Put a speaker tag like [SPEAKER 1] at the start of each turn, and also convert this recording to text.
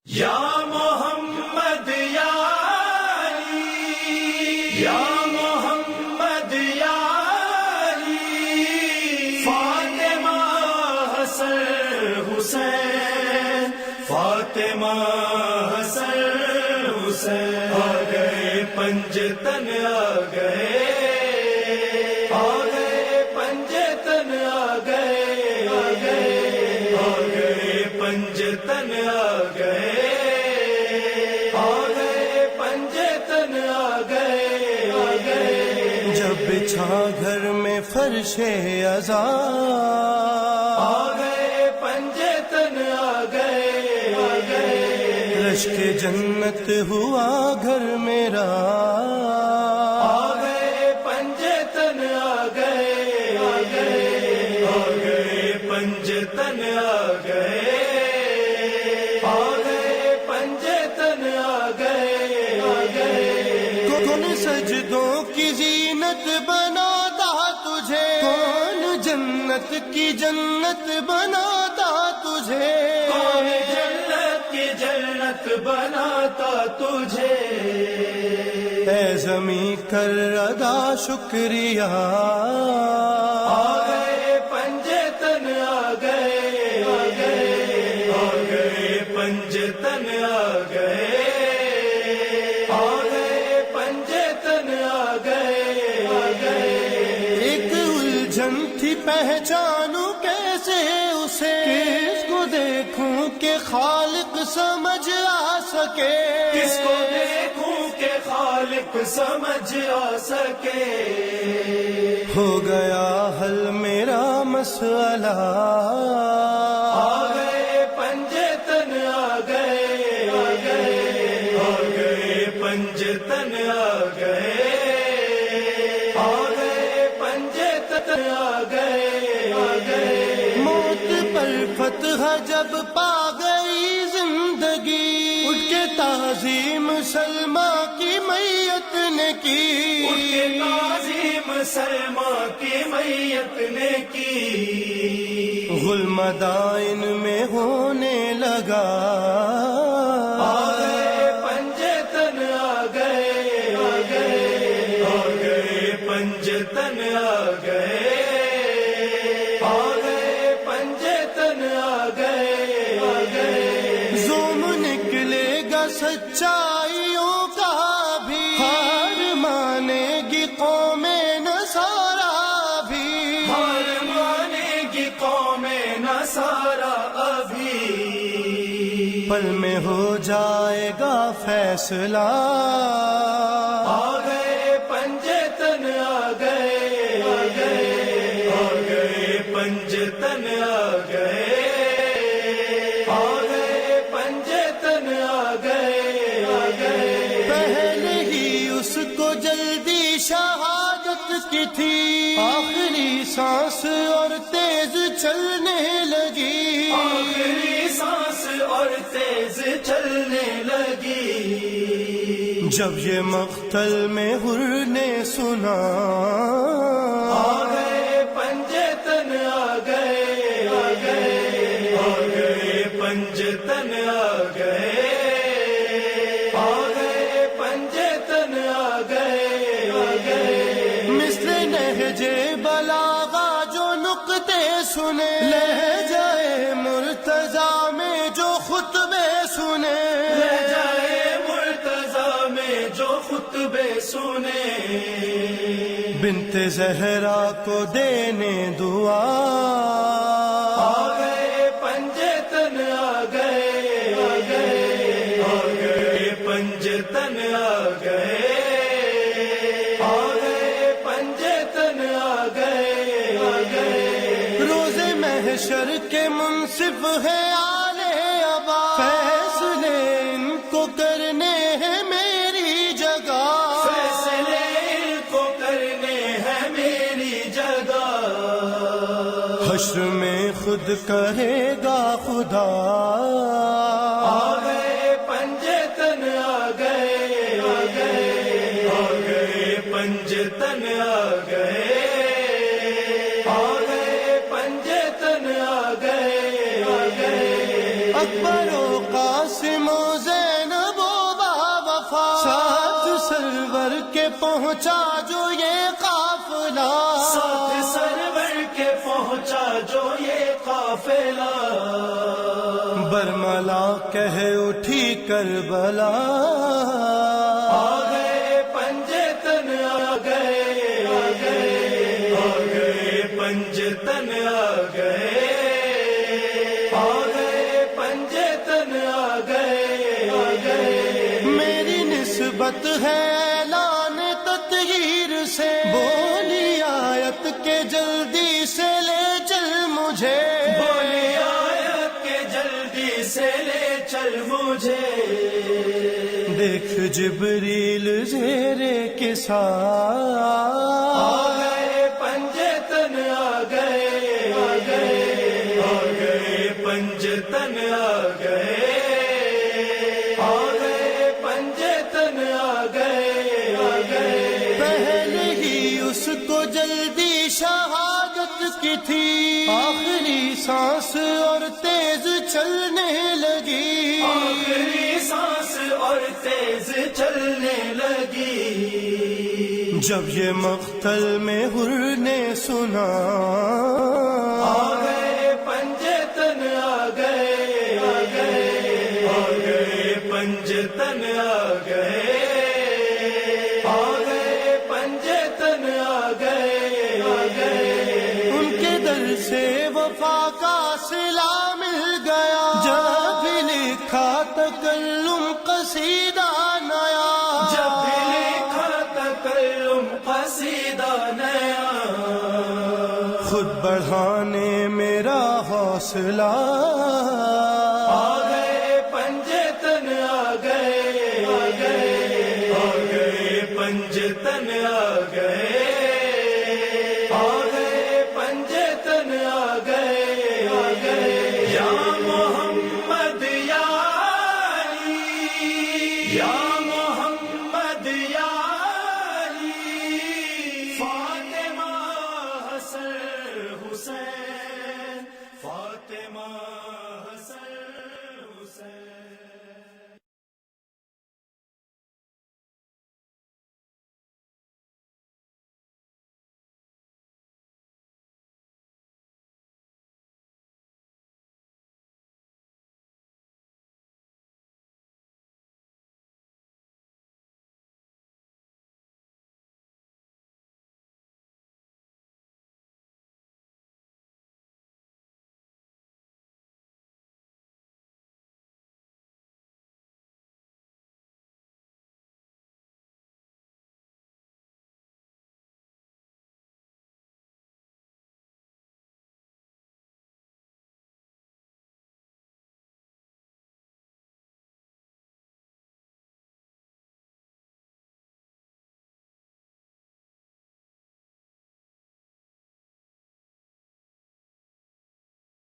[SPEAKER 1] یا محمد یا علی، یا محمد یا علی، فاطمہ حسن حسین، فاطمہ حسن حسین، آ گئے پنجتن آ گئے، آ گئے پنجتن آ گئے، آ گئے، آ گئے پنجتن آ گئے،
[SPEAKER 2] بچھا گھر میں فرش عزا،
[SPEAKER 1] آ گئے پنجتن آ گئے، آ گئے،
[SPEAKER 2] رشک جنت ہوا گھر میرا،
[SPEAKER 1] آ گئے پنجتن آ گئے، آ گئے، آ گئے پنجتن آ گئے، آ گئے پنجتن آ گئے، آ گئے،
[SPEAKER 2] کون سجدوں کی زینت بناتا تجھے، کون جنت کی جنت بناتا تجھے،
[SPEAKER 1] کون جنت کی جنت بناتا تجھے،
[SPEAKER 2] اے زمیں کر ادا شکریہ،
[SPEAKER 1] آ گئے پنجتن آ گئے، آ گئے، آ گئے پنجتن آ گئے، آ گئے پنجتن آ گئے، آ گئے،
[SPEAKER 2] ایک الجھن تھی پہچانوں کیسے اسے، کس کو دیکھوں کہ خالق سمجھ آ سکے،
[SPEAKER 1] کس کو دیکھوں کہ خالق سمجھ آ سکے،
[SPEAKER 2] ہو گیا حل میرا مسئلہ،
[SPEAKER 1] آ گئے پنجتن آ گئے، آ گئے، آ گئے پنجتن آ گئے، آ گئے پنجتن آ گئے، آ گئے،
[SPEAKER 2] موت پر فتح جب پا گئی زندگی، اٹھ کے تعظیم سلمہ کی میت نے کی،
[SPEAKER 1] اٹھ کے تعظیم سلمہ کی میت نے کی،
[SPEAKER 2] غل مدائن میں ہونے لگا،
[SPEAKER 1] آ گئے پنجتن آ گئے، آ گئے، آ گئے پنجتن آ گئے، آ گئے پنجتن آ گئے، آ گئے،
[SPEAKER 2] زوم نکلے گا سچائیوں کا بھی، ہار مانے گی قوم نصارا بھی،
[SPEAKER 1] ہار مانے گی قوم نصارا ابھی،
[SPEAKER 2] پل میں ہو جائے گا فیصلہ،
[SPEAKER 1] آ گئے پنجتن آ گئے، آ گئے، آ گئے پنجتن آ گئے، آ گئے پنجتن آ گئے، آ گئے،
[SPEAKER 2] پہلے ہی اس کو جلدی شہادت کی تھی، آخری سانس اور تیز چلنے لگی،
[SPEAKER 1] آخری سانس اور تیز چلنے لگی،
[SPEAKER 2] جب یہ مقتل میں حر نے سنا،
[SPEAKER 1] آ گئے پنجتن آ گئے، آ گئے، آ گئے پنجتن آ گئے، آ گئے پنجتن آ گئے، آ گئے،
[SPEAKER 2] مثل نہج بلاغا جو نقطے سنے، لہجہ مرتضیٰ میں جو خطبے سنے،
[SPEAKER 1] لہجہ مرتضیٰ میں جو خطبے سنے،
[SPEAKER 2] بنت زہرا کو دینے دعا،
[SPEAKER 1] آ گئے پنجتن آ گئے، آ گئے، آ گئے پنجتن آ گئے، آ گئے پنجتن آ گئے، آ گئے،
[SPEAKER 2] روز محشر کے منصف ہے آل ابا، فیصلے ان کو کرنے ہیں میری جگہ،
[SPEAKER 1] فیصلے ان کو کرنے ہیں میری جگہ،
[SPEAKER 2] حشر میں خود کہے گا خدا،
[SPEAKER 1] آ گئے پنجتن آ گئے، آ گئے، آ گئے پنجتن آ گئے، آ گئے پنجتن آ گئے، آ گئے،
[SPEAKER 2] اکبر و قاسم پہنچا جو یہ قافلہ،
[SPEAKER 1] ساتھ سرور کے پہنچا جو یہ قافلہ،
[SPEAKER 2] برملا کہہ اٹھی کربلا،
[SPEAKER 1] آ گئے پنجتن آ گئے، آ گئے، آ گئے پنجتن آ گئے، آ گئے پنجتن آ گئے، آ گئے۔
[SPEAKER 2] میری نسبت ہے اعلان تطہیر سے، بولی آیت کے جلدی سے لے چل مجھے،
[SPEAKER 1] بولی آیت کے جلدی سے لے چل مجھے،
[SPEAKER 2] دیکھ جبریل زیرے کے ساتھ،
[SPEAKER 1] آ گئے پنجتن آ گئے، آ گئے، آ گئے پنجتن آ گئے، آ گئے پنجتن آ گئے، آ گئے۔
[SPEAKER 2] پہلے ہی اس کو جلدی شہادت کی تھی، آخری سانس اور تیز چلنے لگی،
[SPEAKER 1] آخری سانس اور تیز چلنے لگی،
[SPEAKER 2] جب یہ مقتل میں حر نے سنا،
[SPEAKER 1] آ گئے پنجتن آ گئے، آ گئے، آ گئے پنجتن آ گئے، آ گئے پنجتن آ گئے، آ گئے۔
[SPEAKER 2] ان کے در سے وفا کا صلہ مل گیا، جب بھی لکھا تکلم قصیدہ نیا،
[SPEAKER 1] جب بھی لکھا تکلم قصیدہ نیا،
[SPEAKER 2] خود بڑھانے میرا حوصلہ،
[SPEAKER 1] آ گئے پنجتن آ گئے، آ گئے، آ گئے پنجتن آ گئے، آ گئے پنجتن آ گئے، آ گئے۔ یا محمد یا علی، یا